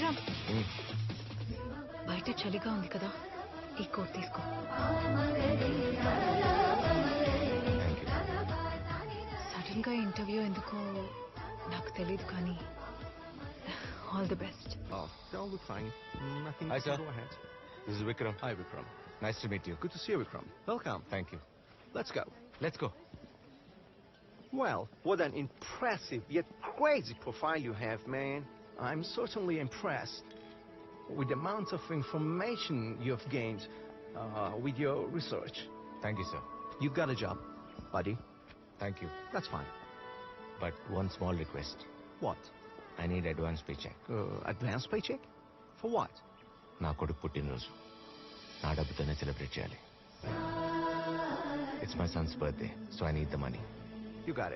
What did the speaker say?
విక్రమ్, బయట చలిగా ఉంది కదా, ఈ కోట్ తీసుకో. సడన్ గా ఇంటర్వ్యూ ఎందుకో నాకు తెలియదు, కానీ all the best. Don't look fine. I think Hi, you sir. can go ahead. This is Vikram. Hi, Vikram. Nice to meet you. Good to see you, Vikram. Welcome. Thank you. Let's go. Let's go. Well, what an impressive yet crazy profile you have, man. I'm certainly impressed with the amount of information you've gained with your research. Thank you, sir. You've got a job, buddy. Thank you. That's fine. But one small request. What? I need advance paycheck. Advance paycheck? For what? నా కొడుకు పుట్టినరోజు నా డబ్బుతోనే celebrate చేయాలి. It's my son's birthday, so I need the money. You got it.